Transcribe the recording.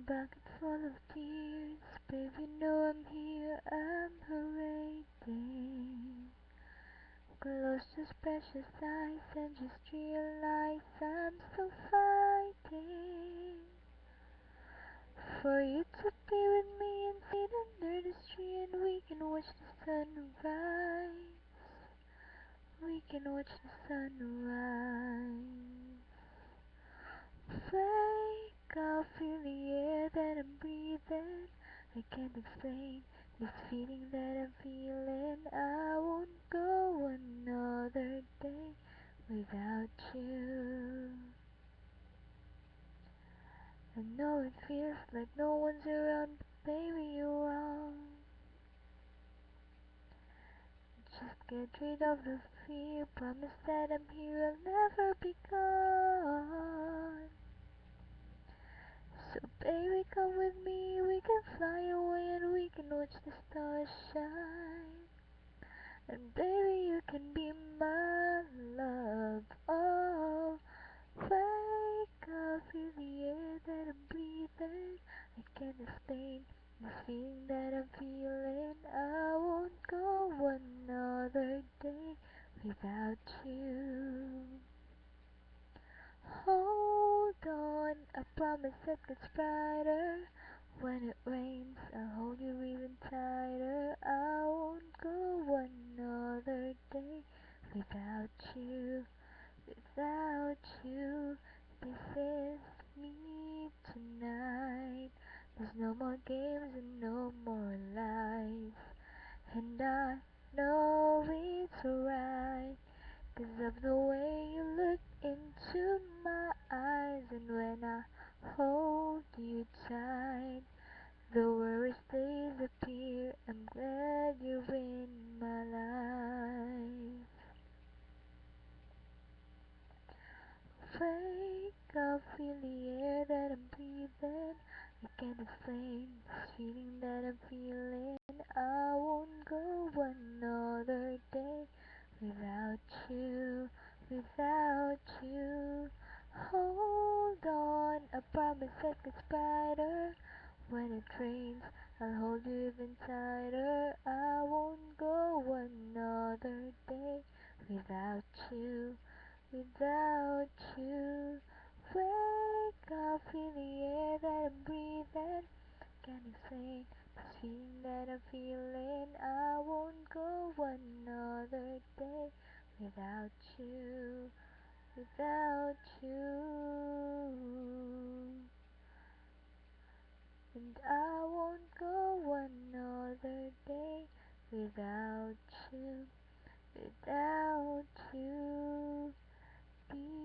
Bucket full of tears, baby, know I'm here, I'm waiting. Close those precious eyes and just realize I'm still fighting for you to be with me and sit under the tree and we can watch the sunrise. We can watch the sunrise. Wake up, feel the air that I'm breathing. I can't explain this feeling that I'm feeling. I won't go another day without you. I know it feels like no one's around, but baby you are. Just get rid of the fear, promise that I'm here, I'll never be gone. So baby come with me, we can fly away and we can watch the stars shine. And baby you can be my love, oh. Wake up, feel the air that I'm breathing. I can't explain this feeling that I'm feeling. I won't go another day without you. Hold on, I promise it gets brighter. When it rains, I'll hold you even tighter. I won't go another day without you. Without you, this is me tonight. There's no more games and no more lies. And I know it's right, 'cause of the way you look into my eyes. And when I hold you tight, the worries disappear. I'm glad you're in my life. Wake up, feel the air that I'm breathing. I can't explain this feeling that I'm feeling. I won't go another day without you, without you. Hold on, I promise it gets brighter. When it rains, I'll hold you even tighter. I won't go another day without you. Without you, wake up, feel the air that I'm breathing. Can't explain this feeling that I'm feeling. I won't go another day without you, without you. And I won't go another day without you, without you. DJ.